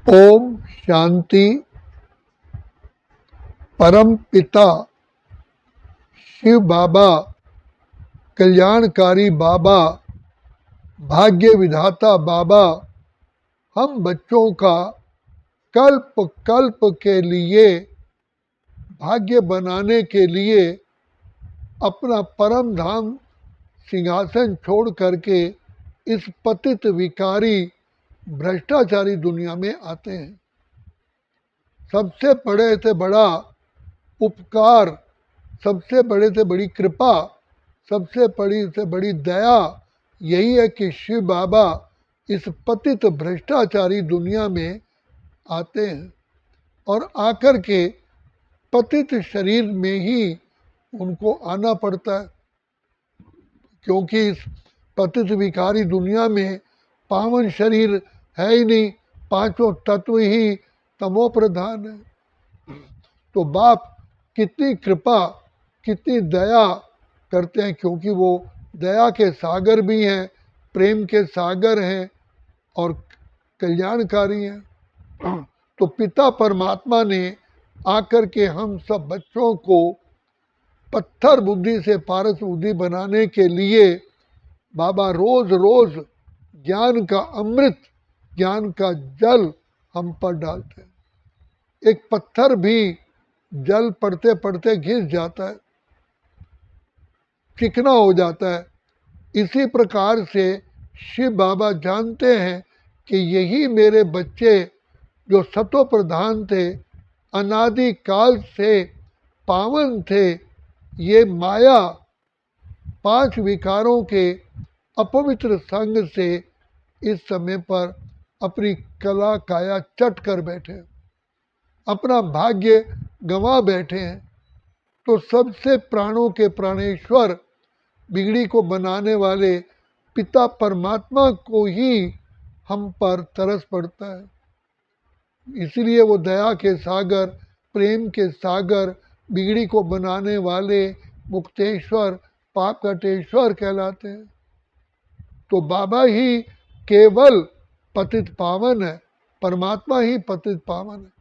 ओम शांति। परम पिता शिव बाबा, कल्याणकारी बाबा, भाग्य विधाता बाबा, हम बच्चों का कल्प कल्प के लिए भाग्य बनाने के लिए अपना परम धाम सिंहासन छोड़ करके इस पतित विकारी भ्रष्टाचारी दुनिया में आते हैं। सबसे बड़े से बड़ा उपकार, सबसे बड़े से बड़ी कृपा, सबसे बड़ी से बड़ी दया यही है कि शिव बाबा इस पतित भ्रष्टाचारी दुनिया में आते हैं और आकर के पतित शरीर में ही उनको आना पड़ता है, क्योंकि इस पतित विकारी दुनिया में पावन शरीर है ही नहीं, पांचों तत्व ही तमो प्रधान है। तो बाप कितनी कृपा, कितनी दया करते हैं, क्योंकि वो दया के सागर भी हैं, प्रेम के सागर हैं और कल्याणकारी हैं। तो पिता परमात्मा ने आकर के हम सब बच्चों को पत्थर बुद्धि से पारस बुद्धि बनाने के लिए बाबा रोज रोज ज्ञान का अमृत, ज्ञान का जल हम पर डालते हैं। एक पत्थर भी जल पड़ते पड़ते घिस जाता है, चिकना हो जाता है। इसी प्रकार से शिव बाबा जानते हैं कि यही मेरे बच्चे जो सतो प्रधान थे, अनादि काल से पावन थे, ये माया पांच विकारों के अपवित्र संग से इस समय पर अपनी कला काया चट कर बैठे, अपना भाग्य गंवा बैठे हैं। तो सबसे प्राणों के प्राणेश्वर, बिगड़ी को बनाने वाले पिता परमात्मा को ही हम पर तरस पड़ता है। इसलिए वो दया के सागर, प्रेम के सागर, बिगड़ी को बनाने वाले मुक्तेश्वर, पाप कटेश्वर कहलाते हैं। तो बाबा ही केवल पतित पावन है, परमात्मा ही पतित पावन है।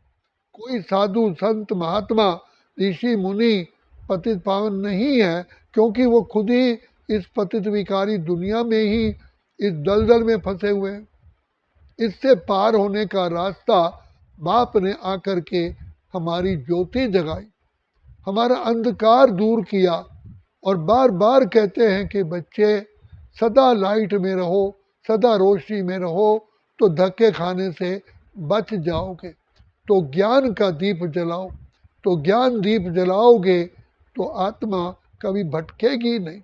कोई साधु संत महात्मा ऋषि मुनि पतित पावन नहीं है, क्योंकि वो खुद ही इस पतित विकारी दुनिया में ही इस दलदल में फंसे हुए हैं। इससे पार होने का रास्ता बाप ने आकर के हमारी ज्योति जगाई, हमारा अंधकार दूर किया और बार बार कहते हैं कि बच्चे सदा लाइट में रहो, सदा रोशनी में रहो, तो धक्के खाने से बच जाओगे। तो ज्ञान का दीप जलाओ, तो ज्ञान दीप जलाओगे तो आत्मा कभी भटकेगी नहीं।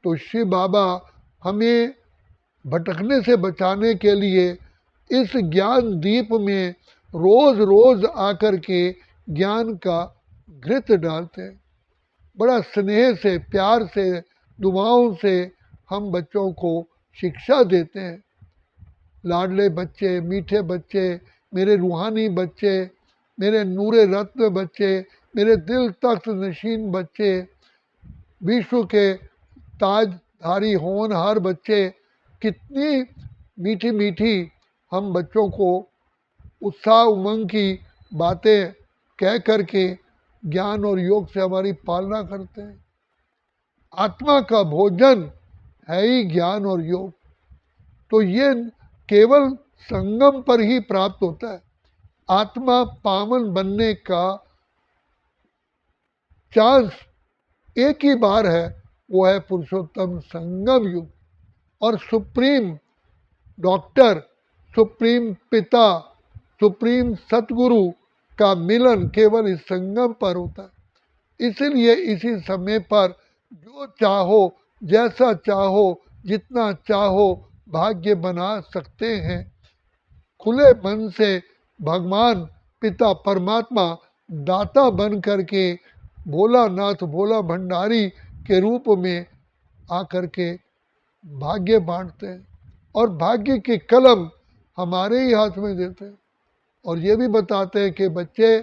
तो शिव बाबा हमें भटकने से बचाने के लिए इस ज्ञान दीप में रोज रोज आकर के ज्ञान का घृत डालते हैं। बड़ा स्नेह से, प्यार से, दुआओं से हम बच्चों को शिक्षा देते हैं। लाडले बच्चे, मीठे बच्चे, मेरे रूहानी बच्चे, मेरे नूरे रत्न बच्चे, मेरे दिल तख्त नशीन बच्चे, विश्व के ताजधारी होनहार बच्चे, कितनी मीठी मीठी हम बच्चों को उत्साह उमंग की बातें कह करके ज्ञान और योग से हमारी पालना करते हैं। आत्मा का भोजन है ही ज्ञान और योग। तो ये केवल संगम पर ही प्राप्त होता है। आत्मा पावन बनने का चांस एक ही बार है, वो है पुरुषोत्तम संगम युग। और सुप्रीम डॉक्टर, सुप्रीम पिता, सुप्रीम सतगुरु का मिलन केवल इस संगम पर होता है। इसीलिए इसी समय पर जो चाहो, जैसा चाहो, जितना चाहो भाग्य बना सकते हैं। खुले मन से भगवान पिता परमात्मा दाता बन करके भोलानाथ, भोला भंडारी के रूप में आकर के भाग्य बांटते हैं और भाग्य की कलम हमारे ही हाथ में देते हैं। और ये भी बताते हैं कि बच्चे,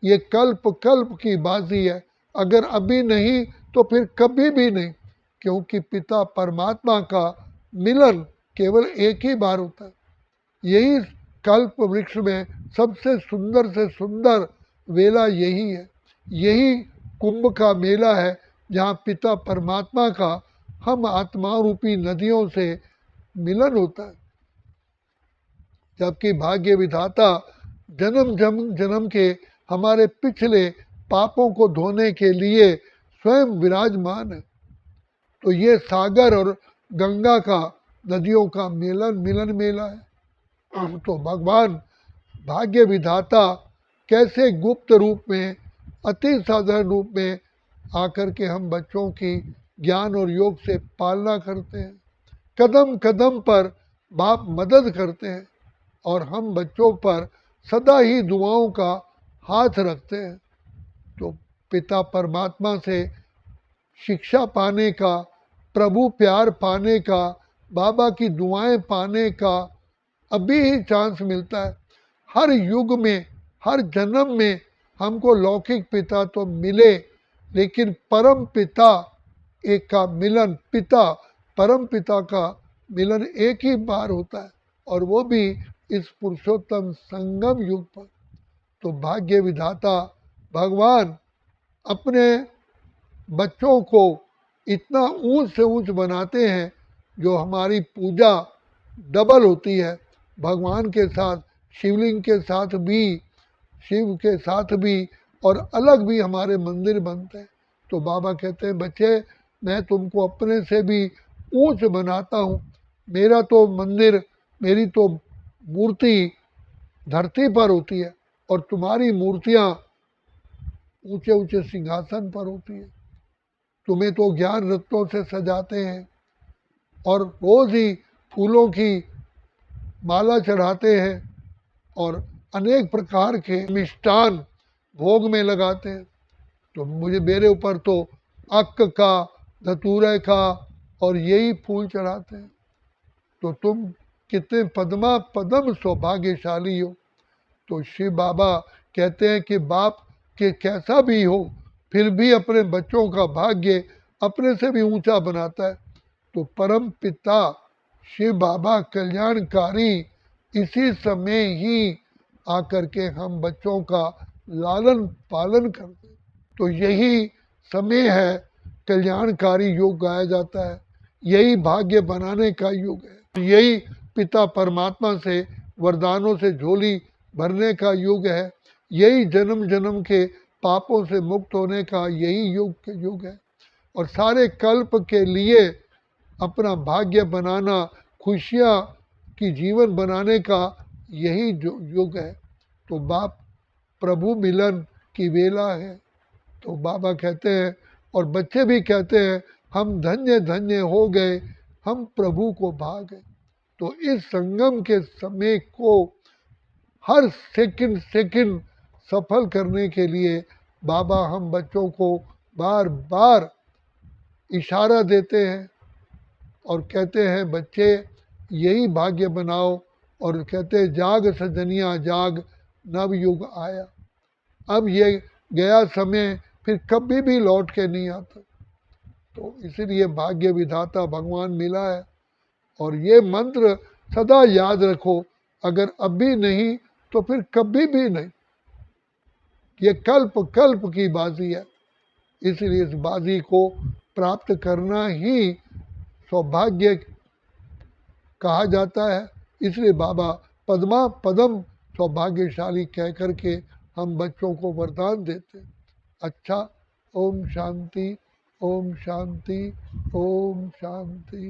ये कल्प कल्प की बाजी है, अगर अभी नहीं तो फिर कभी भी नहीं, क्योंकि पिता परमात्मा का मिलन केवल एक ही बार होता है। यही कल्प वृक्ष में सबसे सुंदर से सुंदर वेला यही है। यही कुंभ का मेला है जहाँ पिता परमात्मा का हम आत्मा रूपी नदियों से मिलन होता है। जबकि भाग्य विधाता जन्म जन्म जन्म के हमारे पिछले पापों को धोने के लिए स्वयं विराजमान है। तो ये सागर और गंगा का, नदियों का मिलन मेला है। तो भगवान भाग्य विधाता कैसे गुप्त रूप में, अति साधारण रूप में आकर के हम बच्चों की ज्ञान और योग से पालना करते हैं। कदम कदम पर बाप मदद करते हैं और हम बच्चों पर सदा ही दुआओं का हाथ रखते हैं। तो पिता परमात्मा से शिक्षा पाने का, प्रभु प्यार पाने का, बाबा की दुआएं पाने का अभी ही चांस मिलता है। हर युग में, हर जन्म में हमको लौकिक पिता तो मिले, लेकिन परम पिता एक का मिलन, पिता परम पिता का मिलन एक ही बार होता है, और वो भी इस पुरुषोत्तम संगम युग पर। तो भाग्य विधाता भगवान अपने बच्चों को इतना ऊंच से ऊंच बनाते हैं जो हमारी पूजा डबल होती है। भगवान के साथ, शिवलिंग के साथ भी, शिव के साथ भी और अलग भी हमारे मंदिर बनते हैं। तो बाबा कहते हैं बच्चे, मैं तुमको अपने से भी ऊंच बनाता हूँ। मेरा तो मंदिर, मेरी तो मूर्ति धरती पर होती है और तुम्हारी मूर्तियाँ ऊंचे ऊंचे सिंहासन पर होती है। तुम्हें तो ज्ञान रत्नों से सजाते हैं और रोज ही फूलों की माला चढ़ाते हैं और अनेक प्रकार के मिष्टान भोग में लगाते हैं। तो मुझे, मेरे ऊपर तो अक्क का, धतूरे का और यही फूल चढ़ाते हैं। तो तुम कितने पद्मा पदम सौभाग्यशाली हो। तो शिव बाबा कहते हैं कि बाप के कैसा भी हो, फिर भी अपने बच्चों का भाग्य अपने से भी ऊंचा बनाता है। तो परम पिता शिव बाबा कल्याणकारी इसी समय ही आकर के हम बच्चों का लालन पालन करते हैं। तो यही समय है, कल्याणकारी युग गाया जाता है। यही भाग्य बनाने का युग है। यही पिता परमात्मा से वरदानों से झोली भरने का युग है। यही जन्म जन्म के पापों से मुक्त होने का यही युग है। और सारे कल्प के लिए अपना भाग्य बनाना, खुशियाँ की जीवन बनाने का यही जो युग है। तो बाप प्रभु मिलन की वेला है। तो बाबा कहते हैं और बच्चे भी कहते हैं, हम धन्य धन्य हो गए, हम प्रभु को भा गए। तो इस संगम के समय को हर सेकंड सेकंड सफल करने के लिए बाबा हम बच्चों को बार बार इशारा देते हैं और कहते हैं बच्चे यही भाग्य बनाओ। और कहते हैं जाग सजनिया जाग, नव युग आया। अब ये गया समय फिर कभी भी लौट के नहीं आता। तो इसीलिए भाग्य विधाता भगवान मिला है। और ये मंत्र सदा याद रखो, अगर अभी नहीं तो फिर कभी भी नहीं। ये कल्प कल्प की बाजी है। इसलिए इस बाजी को प्राप्त करना ही सौभाग्य कहा जाता है। इसलिए बाबा पद्मा पदम सौभाग्यशाली कह करके हम बच्चों को वरदान देते हैं। अच्छा, ओम शांति, ओम शांति, ओम शांति।